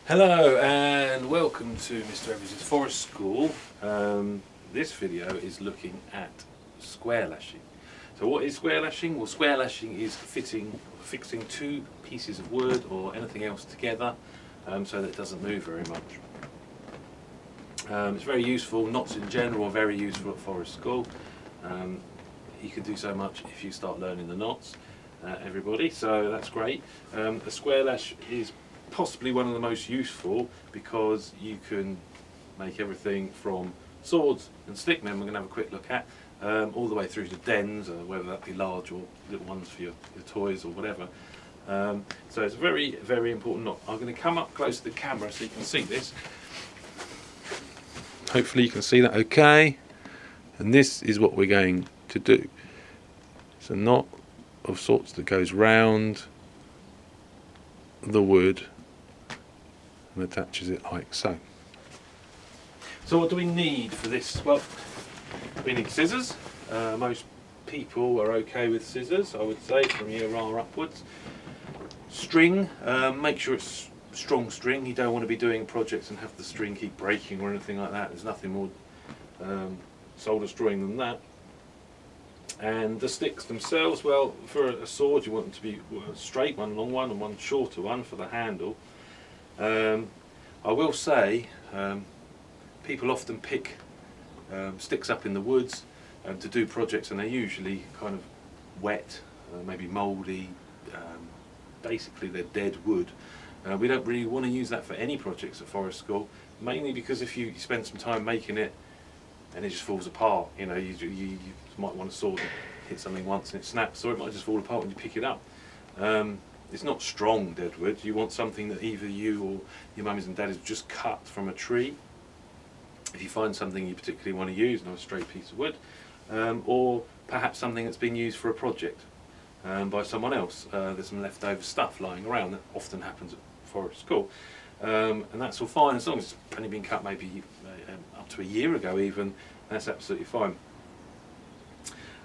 Hello and welcome to Mr. Evans' Forest School. This video is looking at square lashing. So what is square lashing? Well, square lashing is fixing two pieces of wood or anything else together so that it doesn't move very much. It's very useful. Knots in general are very useful at Forest School. You can do so much if you start learning the knots, everybody, so that's great. A square lash is possibly one of the most useful because you can make everything from swords and stickmen, we're going to have a quick look at, all the way through to dens, whether that be large or little ones for your toys or whatever. So it's a very, very important knot. I'm going to come up close to the camera so you can see this. Hopefully you can see that okay. And this is what we're going to do. It's a knot of sorts that goes round the wood and attaches it like so. So what do we need for this? Well, we need scissors. Most people are okay with scissors, I would say, from year R upwards. String, make sure it's strong string. You don't want to be doing projects and have the string keep breaking or anything like that. There's nothing more soul destroying than that. And the sticks themselves, well, for a sword you want them to be a straight one, long one, and one shorter one for the handle. I will say, people often pick sticks up in the woods to do projects, and they're usually kind of wet, maybe mouldy, basically they're dead wood. We don't really want to use that for any projects at Forest School, mainly because if you spend some time making it and it just falls apart, you know, you might want a sword and hit something once and it snaps, or it might just fall apart when you pick it up. It's not strong dead wood. You want something that either you or your mummies and daddies just cut from a tree, if you find something you particularly want to use, not a straight piece of wood, or perhaps something that's been used for a project by someone else. There's some leftover stuff lying around that often happens at Forest School, and that's all fine as long as it's only been cut maybe up to a year ago even. That's absolutely fine.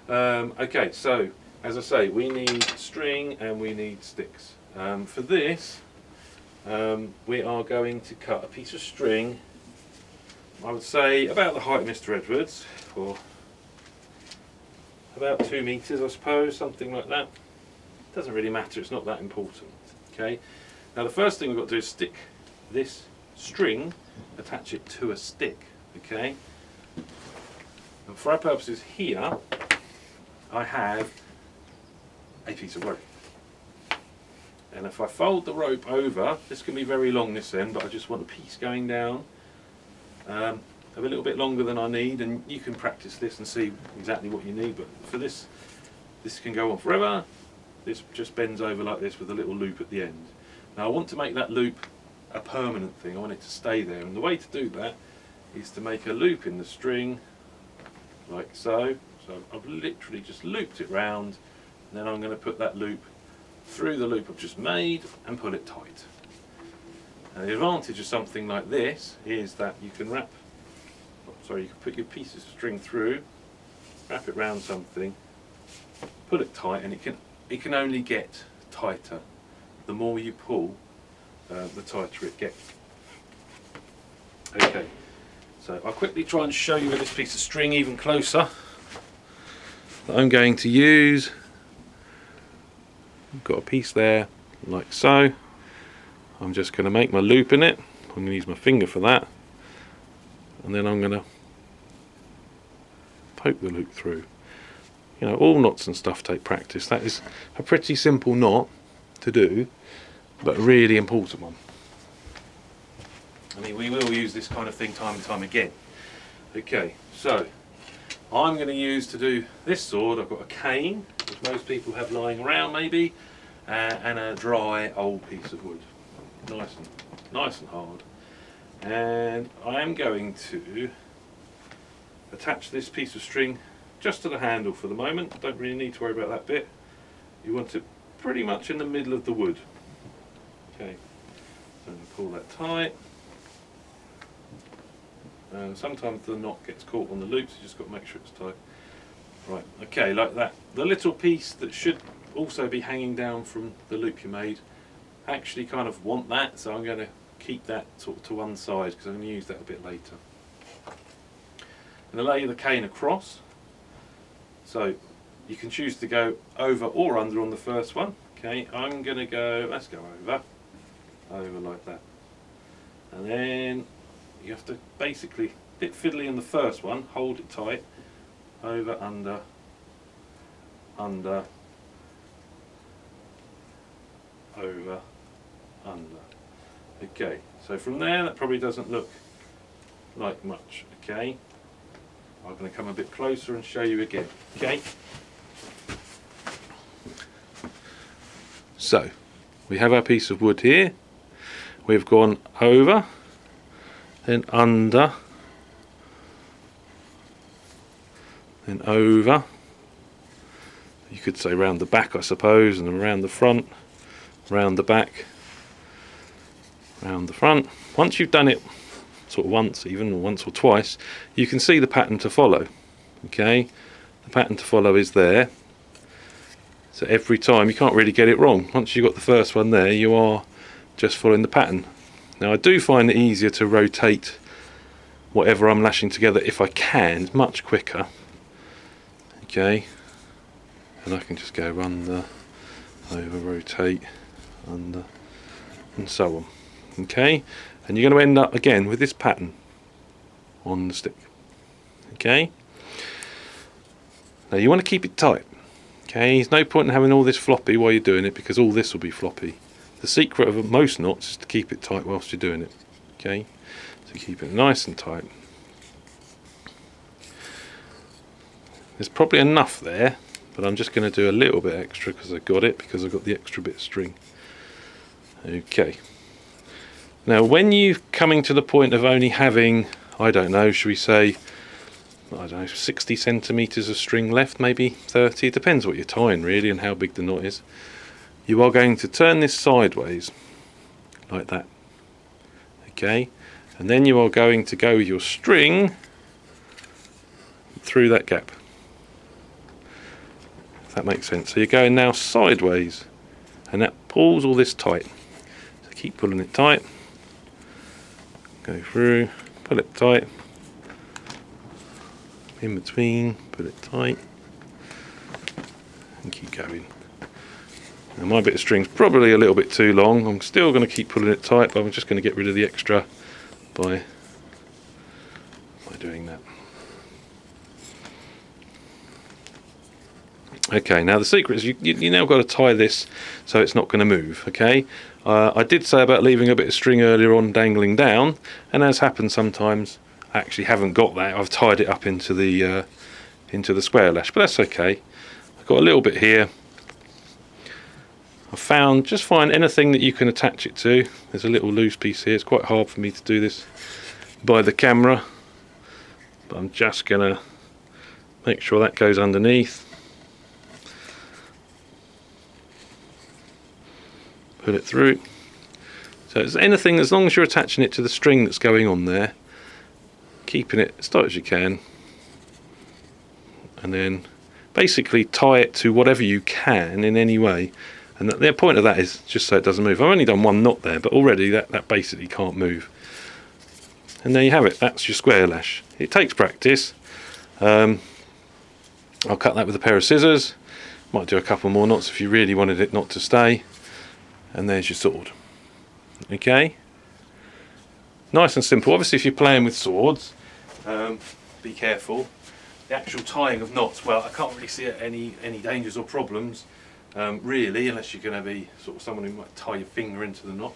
Okay, so as I say, we need string and we need sticks. For this, we are going to cut a piece of string, I would say about the height of Mr. Edwards, or about 2 meters I suppose, something like that. Doesn't really matter, it's not that important. Okay. Now the first thing we've got to do is stick this string, attach it to a stick. Okay. And for our purposes here, I have a piece of rope. And if I fold the rope over, this can be very long this end, but I just want a piece going down a little bit longer than I need, and you can practice this and see exactly what you need, but for this can go on forever. This just bends over like this with a little loop at the end. Now I want to make that loop a permanent thing. I want it to stay there, and the way to do that is to make a loop in the string like so. So I've literally just looped it round, and then I'm going to put that loop through the loop I've just made and pull it tight. Now the advantage of something like this is that you can you can put your pieces of string through, wrap it round something, pull it tight, and it can only get tighter. The more you pull, the tighter it gets. Okay, so I'll quickly try and show you with this piece of string even closer that I'm going to use. I've got a piece there like so. I'm just going to make my loop in it. I'm going to use my finger for that, and then I'm going to poke the loop through. You know, all knots and stuff take practice. That is a pretty simple knot to do, but a really important one. I mean, we will use this kind of thing time and time again. Okay, so I'm going to use, to do this sword, I've got a cane, which most people have lying around maybe, and a dry old piece of wood, nice and hard. And I am going to attach this piece of string just to the handle for the moment. Don't really need to worry about that bit. You want it pretty much in the middle of the wood. Okay, so I'm going to pull that tight. And sometimes the knot gets caught on the loop, so you just got to make sure it's tight. Right, okay, like that. The little piece that should also be hanging down from the loop you made, actually kind of want that, so I'm going to keep that sort of to one side because I'm going to use that a bit later. I'm going to lay the cane across, so you can choose to go over or under on the first one. Okay, I'm going to go, let's go over like that. And then you have to basically, a bit fiddly on the first one, hold it tight, over, under, under, over, under. Okay, so from there that probably doesn't look like much. Okay, I'm going to come a bit closer and show you again. Okay, so we have our piece of wood here. We've gone over, then under, then over. You could say round the back, I suppose, and then round the front, round the back, round the front. Once you've done it sort of once, even or once or twice, you can see the pattern to follow. Okay, the pattern to follow is there. So every time you can't really get it wrong. Once you've got the first one there, you are just following the pattern. Now I do find it easier to rotate whatever I'm lashing together if I can. It's much quicker. Okay, and I can just go under, over, rotate, under, and so on. Okay, and you're going to end up again with this pattern on the stick. Okay, now you want to keep it tight. Okay, there's no point in having all this floppy while you're doing it because all this will be floppy. The secret of most knots is to keep it tight whilst you're doing it. Okay, so keep it nice and tight. There's probably enough there, but I'm just going to do a little bit extra because I've got the extra bit of string. Okay, now when you're coming to the point of only having, I don't know, should we say, I don't know, 60 centimetres of string left, maybe 30, it depends what you're tying really and how big the knot is. You are going to turn this sideways like that. Okay, and then you are going to go with your string through that gap. If that makes sense. So you're going now sideways and that pulls all this tight. So keep pulling it tight. Go through, pull it tight. In between, put it tight. And keep going. Now my bit of string's probably a little bit too long. I'm still going to keep pulling it tight, but I'm just going to get rid of the extra by doing that. Okay, now the secret is you now got to tie this so it's not going to move. Okay, I did say about leaving a bit of string earlier on dangling down, and as happens sometimes, I actually haven't got that. I've tied it up into the square lash, but that's okay. I've got a little bit here. I found just find anything that you can attach it to. There's a little loose piece here. It's quite hard for me to do this by the camera, but I'm just gonna make sure that goes underneath. Put it through. So it's anything, as long as you're attaching it to the string that's going on there, keeping it as tight as you can, and then basically tie it to whatever you can in any way. And the point of that is just so it doesn't move. I've only done one knot there, but already that basically can't move. And there you have it. That's your square lash. It takes practice. I'll cut that with a pair of scissors. Might do a couple more knots if you really wanted it not to stay. And there's your sword. Okay, nice and simple. Obviously if you're playing with swords, be careful. The actual tying of knots, well, I can't really see any dangers or problems really, unless you're going to be sort of someone who might tie your finger into the knot.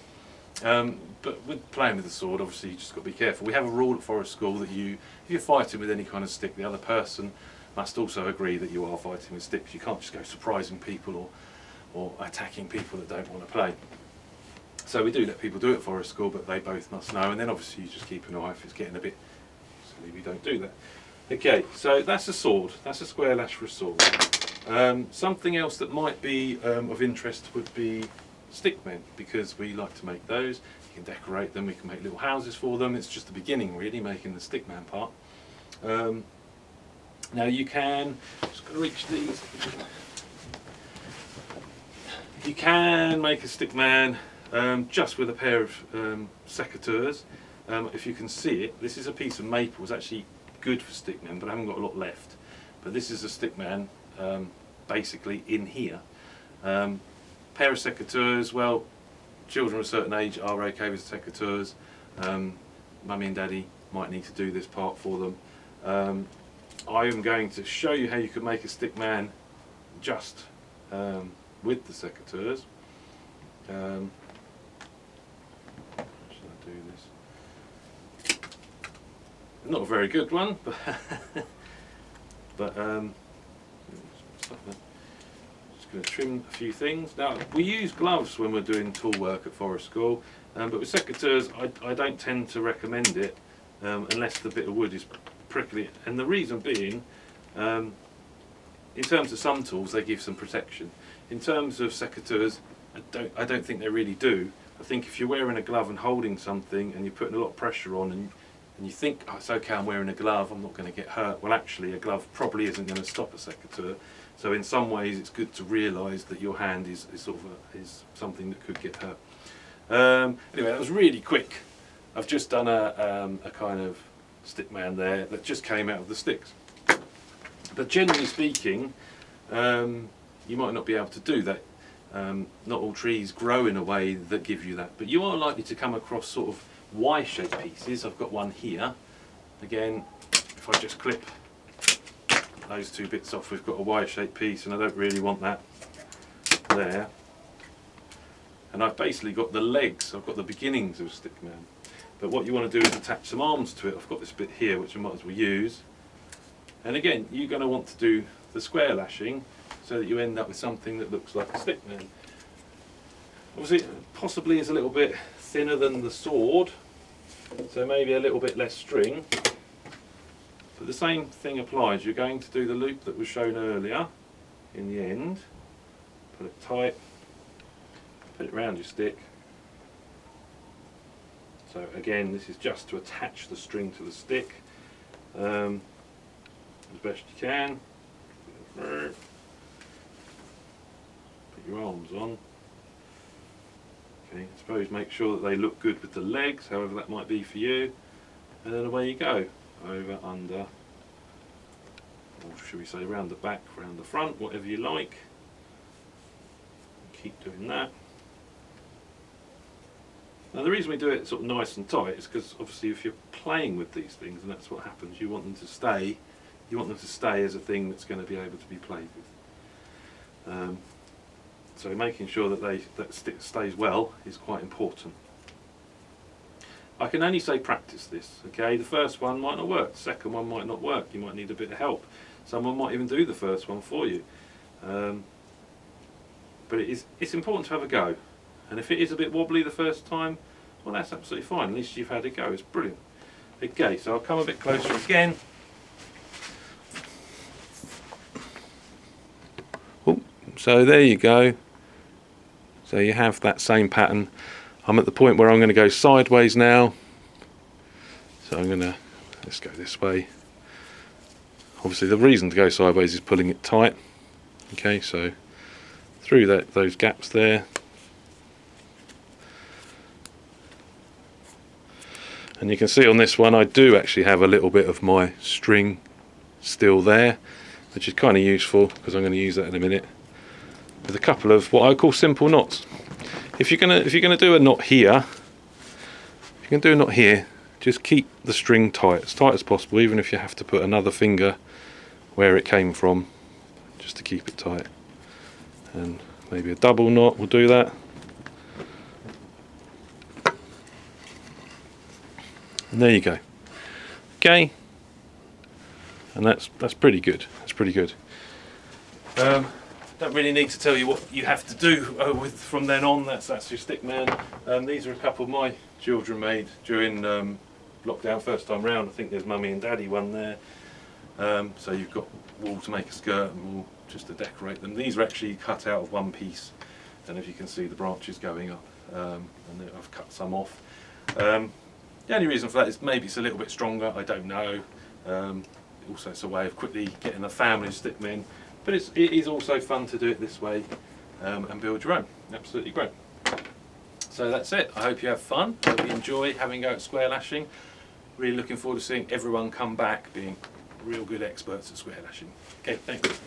But with playing with the sword, obviously you just got to be careful. We have a rule at Forest School that if you're fighting with any kind of stick, the other person must also agree that you are fighting with sticks. You can't just go surprising people or attacking people that don't want to play. So we do let people do it at Forest School, but they both must know, and then obviously you just keep an eye if it's getting a bit silly, we don't do that. Okay, so that's a sword, that's a square lash for a sword. Something else that might be of interest would be stickmen, because we like to make those. You can decorate them, we can make little houses for them. It's just the beginning really, making the stickman part. Now you can, just got to reach these. You can make a stickman just with a pair of secateurs. If you can see it, this is a piece of maple. It's actually good for stickmen, but I haven't got a lot left. But this is a stickman basically in here. Pair of secateurs, well, children of a certain age are okay with secateurs. Mummy and Daddy might need to do this part for them. I am going to show you how you can make a stickman just with the secateurs. Should I do this? Not a very good one, but just going to trim a few things. Now, we use gloves when we're doing tool work at forest school, but with secateurs I don't tend to recommend it unless the bit of wood is prickly, and the reason being, in terms of some tools they give some protection. In terms of secateurs, I don't think they really do. I think if you're wearing a glove and holding something and you're putting a lot of pressure on, and you think, oh, it's okay, I'm wearing a glove, I'm not going to get hurt. Well, actually, a glove probably isn't going to stop a secateur. So in some ways, it's good to realise that your hand is something that could get hurt. Anyway, that was really quick. I've just done a kind of stickman there that just came out of the sticks. But generally speaking, you might not be able to do that. Not all trees grow in a way that give you that, but you are likely to come across sort of Y-shaped pieces. I've got one here. Again, if I just clip those two bits off, we've got a Y-shaped piece, and I don't really want that there. And I've basically got the legs, I've got the beginnings of a stickman. But what you want to do is attach some arms to it. I've got this bit here which I might as well use. And again, you're going to want to do the square lashing so that you end up with something that looks like a stickman. Obviously, possibly is a little bit thinner than the sword, so maybe a little bit less string. But the same thing applies. You're going to do the loop that was shown earlier in the end. Put it tight, put it around your stick. So again, this is just to attach the string to the stick as best you can. Put your arms on. Okay, I suppose make sure that they look good with the legs, however that might be for you. And then away you go. Over, under, or should we say round the back, round the front, whatever you like. Keep doing that. Now the reason we do it sort of nice and tight is because obviously if you're playing with these things, and that's what happens, you want them to stay as a thing that's going to be able to be played with. So making sure that stick stays well is quite important. I can only say practice this, okay? The first one might not work, the second one might not work, you might need a bit of help. Someone might even do the first one for you. But it's important to have a go. And if it is a bit wobbly the first time, well, that's absolutely fine, at least you've had a go, it's brilliant. Okay, so I'll come a bit closer again. Oh, so there you go. So you have that same pattern. I'm at the point where I'm going to go sideways now. So let's go this way. Obviously the reason to go sideways is pulling it tight. Okay, so through those gaps there. And you can see on this one I do actually have a little bit of my string still there, which is kind of useful because I'm going to use that in a minute. With a couple of what I call simple knots. If you're gonna do a knot here, just keep the string tight as possible, even if you have to put another finger where it came from, just to keep it tight. And maybe a double knot will do that. And there you go. Okay. And that's pretty good. That's pretty good. Don't really need to tell you what you have to do from then on. That's your stickman. These are a couple my children made during lockdown, first time round. I think there's Mummy and Daddy one there. So you've got wool to make a skirt and wool just to decorate them. These are actually cut out of one piece, and as you can see the branches going up, and I've cut some off. The only reason for that is maybe it's a little bit stronger, I don't know. Also it's a way of quickly getting a family of stickmen. But it is also fun to do it this way and build your own. Absolutely great. So that's it. I hope you have fun. I hope you enjoy having a go at square lashing. Really looking forward to seeing everyone come back being real good experts at square lashing. Okay, thanks.